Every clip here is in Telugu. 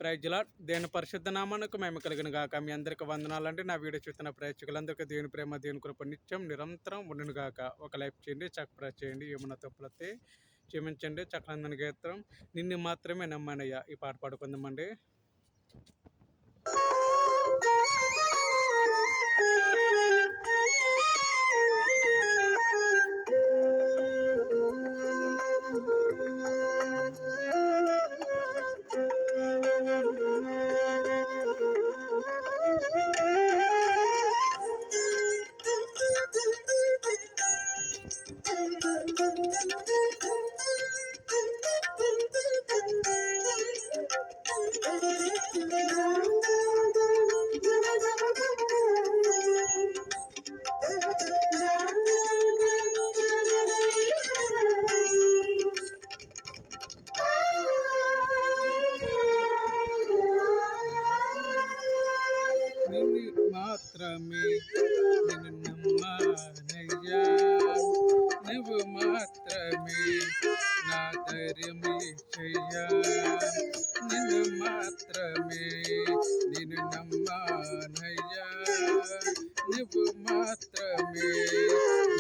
Praise lord. దేవుని పరిశుద్ధ నామానికి మహిమ కలుగును గాక. మీ అందరికీ వందనాలండి. నా వీడియో చూస్తున్న ప్రేక్షకులందరికీ దేవుని ప్రేమ, దేవుని కృప నిత్యం నిరంతరం ఉండును గాక. ఒక లైక్ చేయండి, సబ్స్క్రైబ్ చేయండి. ఏమన్నా తప్పులైతే క్షమించండి. చక్కనందని గీతం నిన్ను మాత్రమే నమ్మానయ్యా. ఈ పాట పాడుకుందామండి. మాత్రమే నిన్ను నమ్మానయ్యా, నువ్వు మాత్రమే నా ధైర్యమే చెయ్యా. నిన్ను మాత్రమే నిన్ను నమ్మానయ్యా, నువ్వు మాత్రమే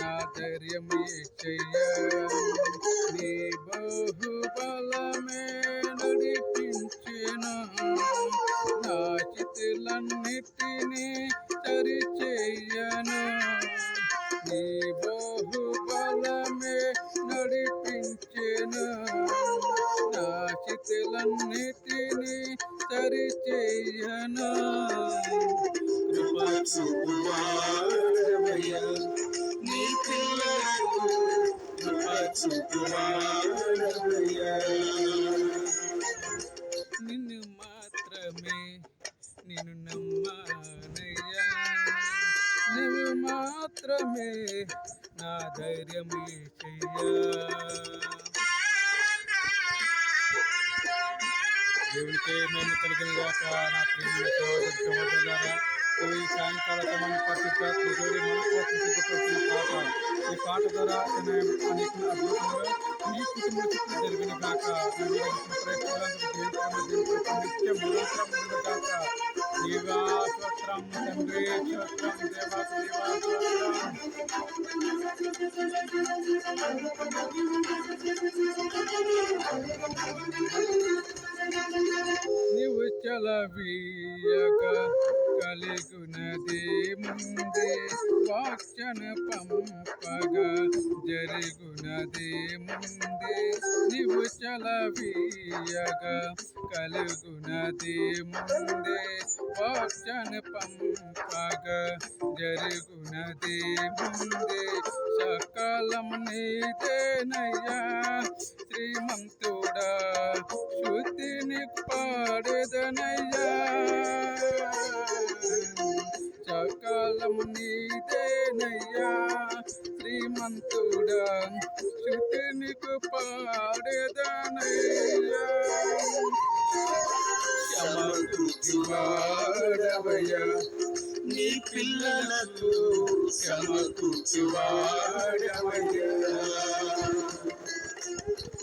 నా ధైర్యమే చెయ్యా. నీ బాహుబలమే నడిపించెను, నా చితులన్నిటినీ సరిచేయను. నీ బాహుబలమే నడిపించెను, నా చితులన్నిటినీ సరిచేయను. కృప చూపువాడవయ్యా, నీ పిల్లలకు కృప చూపువాడవయ్యా. నిన్ను మాత్రమే నిన్ను నమ్మానయ్యా, నువ్వు మాత్రమే నా ధైర్యమే చెయ్యా. దేవునికే మేము కలిగిన గాక. నా ప్రియమైన సహోదరి సహోదరులారా, ఈ సాయంకాల సమయం పరిశుద్ధాత్మ దేవుడి మనకోసం సిద్ధపడుతున్న పాట. ఈ పాట ద్వారా అనేక అద్భుతంగా మీ కుటుంబ చుట్టూ జరిగిన గాక. ప్రయత్నాలందరూ నిత్యం నిరంతరం గాక. దేవా స్తోత్రం తండ్రి, స్తోత్రం దేవా, దేవా నీవు చలవీయగా కలుగునది ముందే, వాక్యన పంపగా జరుగునది ముందే. నీవు చలవీయగా కలుగునది ముందే, వాక్యన పంపగా జరుగునది ముందే. సకాలం నీదేనయ్యా శ్రీమంతుడా, శృతిని పాడేదనయ్యా. సకాలం నీదేనయ్యా శ్రీమంతుడా, శృతిని పాడేదనయ్యా. క్షమకూర్చివాడవయ్యా, నీ పిల్లలకు క్షమకూర్చివాడవయ్యా.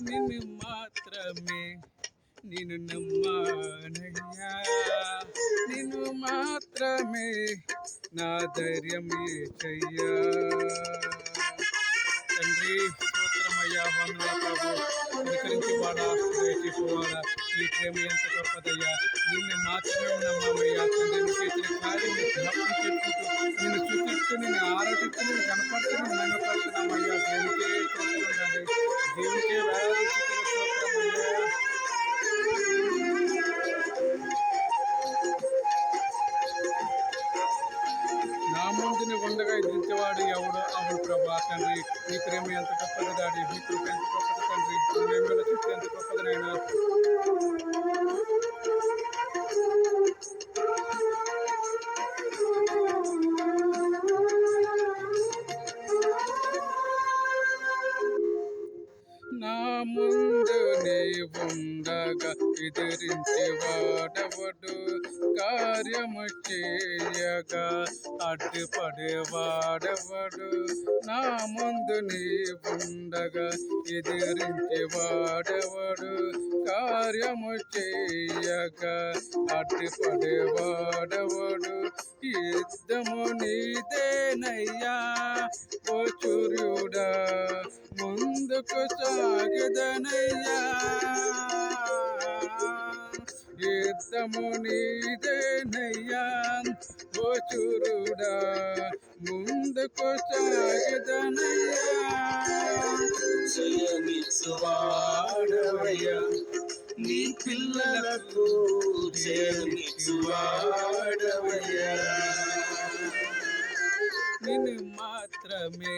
నిన్ను మాత్రమే నిన్ను నమ్మానయ్యా, నిన్ను మాత్రమే నా ధైర్యమే చెయ్యా. తండ్రి స్తోత్రమయ్యా, వందనాలు ప్రభు. అనుకరించి వాడా, దయచేసుకోవాలా. నీ ప్రేమ ఎంత గొప్పదయ్యా. నిన్ను మాత్రమే నమ్మామయ్యా. తండ్రి నీ చేసిన కార్యం జ్ఞాపకం చేసుకుంటూ నిన్ను చూపిస్తూ నిన్ను ఆరాధిస్తూ నిన్ను కనపడుతూ నిన్ను నమ్మపడుతున్నామయ్యా. దేవునికే స్తోత్రం, దేవునికే వేలాది స్తోత్రమయ్యా. నా ముందుని ఉండగా ఎదిరించేవాడు ఎవడు అవును ప్రభా. తండ్రి నీ ప్రేమ ఎంత గొప్పది డాడీ, నీ కృప ఎంత గొప్పది తండ్రి, ప్రేమల చుట్టూ ఎంత గొప్పది నాయనా. నా ముందు నీ ఉండగా ఎదిరించి వాడవడు, కార్యము చేయగా అడ్డుపడేవాడవడు. నా ముందు నీవుండగా ఎదిరించి వాడవడు, కార్యము చేయగా అడ్డుపడేవాడవడు. యుద్ధము నీదేనయ్యా ఓ సూర్యుడా, ముందుకు సాగదనయ్యా. యుద్ధము నీదేనయ్యా ఓ సూర్యుడా, ముందుకు సాగదనయ్యా. జయమిచ్చువాడవయ్యా, నీ పిల్లలకు జయమిచ్చువాడవయ్యా. నిన్ను మాత్రమే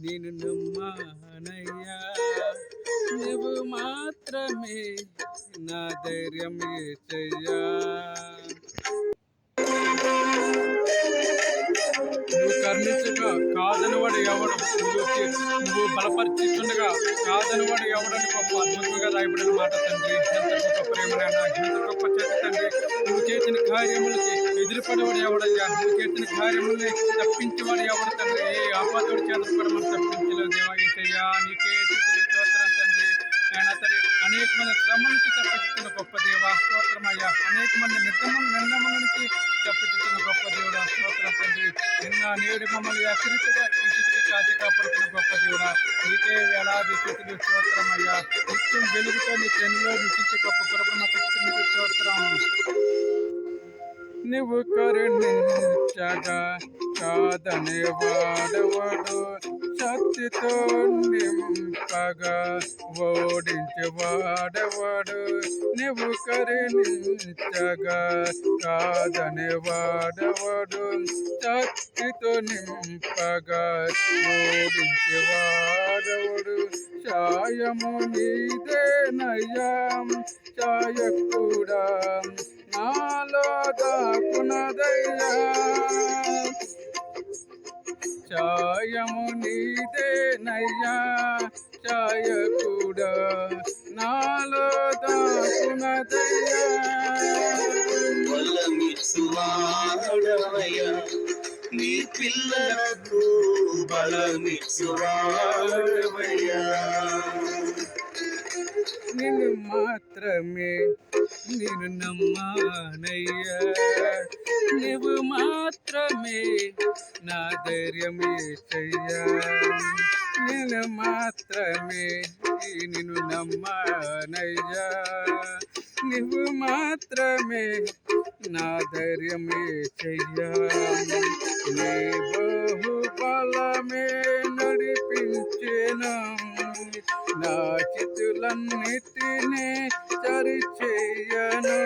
నేను నమ్మానయ్యా, నువ్వు మాత్రమే నా ధైర్యం యేసయ్యా. నువ్వు కరుణించగా కాదనివాడు ఎవడు, నువ్వు బలపరిచిస్తుండగా కాదనివాడు ఎవడని గొప్ప అద్భుతంగా రాయబడిన మాట తండ్రి. ఎంత గొప్ప ప్రేమనైనా, ఎంత గొప్ప చేత తండ్రి. నువ్వు చేసిన కార్యములకి ఎదురుపడేవాడు ఎవడయ్యా, నువ్వు చేసిన కార్యముల్ని తప్పించేవాడు ఎవడు తండ్రి. ఏ ఆపాదుడి చేత కూడా మనం తప్పించలేదు దేవా యేసయ్యా. నీకే స్తోత్రం తండ్రి. అయినా సరే అనేక మంది శ్రమ నుంచి తప్పించుతున్న గొప్ప దేవ స్తోత్రమయ్యా. అనేక మంది నిర్ణయముల నుంచి తప్పించుతున్న గొప్ప దేవుడా స్తోత్రం తండ్రి. నిన్న నేడు మమ్మల్ని అసరిగా ఇసుక కాచి కాపాడుతున్న గొప్ప దేవుడా, నీకే వేలాది స్థితులు స్తోత్రమయ్యా. నిత్యం వెలుగుతో నీ చెన్నులో నిలిచే గొప్ప ప్రభువు మాకు ఇచ్చినందుకు స్తోత్రం. నువ్వు కరుణించగా కాదని వాడవడు, శక్తితో నింపగా ఓడించి వాడవాడు. నువ్వు కరుణించగా కాదని వాడవాడు, శక్తితో నింపగా ఓడించి వాడవాడు. సాయము నీదేనయ్యా, సాయకుడా నాలో దాకునదయ్యా. సాయము నీదేనయ్యా, సాయకుడా నాలో దాకునదయ్యా. బలమిచ్చువాడవయ్యా, నీ పిల్లలకు బలమిచ్చువాడవయ్యా. నిన్ను మాత్రమే నేను నమ్మానయ్యా, నువ్వు మాత్రమే నా ధైర్యం యేసయ్యా. నేను మాత్రమే నిన్ను నమ్మానయ్యా, నువ్వు మాత్రమే నా ధైర్యం యేసయ్యా. నీ బహుబలమే నడిపించెను, నా చేతులన్నిటినీ సరిచేయను.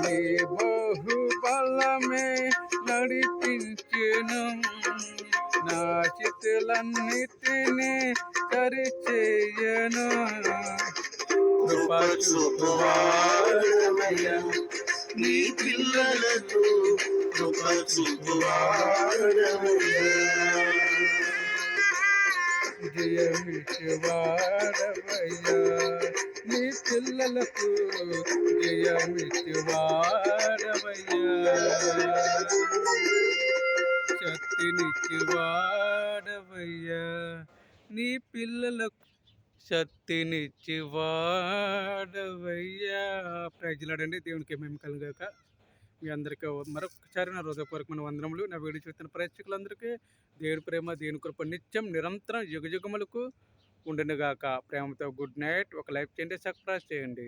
నీ బహుబలమే నడిపించెను, నా చేతులన్నిటినీ సరిచేయను. కృప చూపువాడవయ్యా, నీ పిల్లలకు కృప చూపువాడవయ్యా. జయమిచ్చువాడవయ్యా, నీ పిల్లలకు జయమిచ్చువాడవయ్యా. శక్తినిచ్చువాడవయ్యా, నీ పిల్లలకు శక్తినిచ్చువాడవయ్యా. ప్రజలాడండి దేవునికి మేము కలుగాక. మీ అందరికీ మరొకసారి నా హృదయపూర్వకమైన వందనములు. నా వీడియో చూస్తున్న ప్రేక్షకులందరికీ దేవుని ప్రేమ, దేవుని కృప నిత్యం నిరంతరం యుగయుగములకు ఉండునుగాక. ప్రేమతో గుడ్ నైట్. ఒక లైక్ చేయండి, సబ్స్క్రైబ్ చేయండి.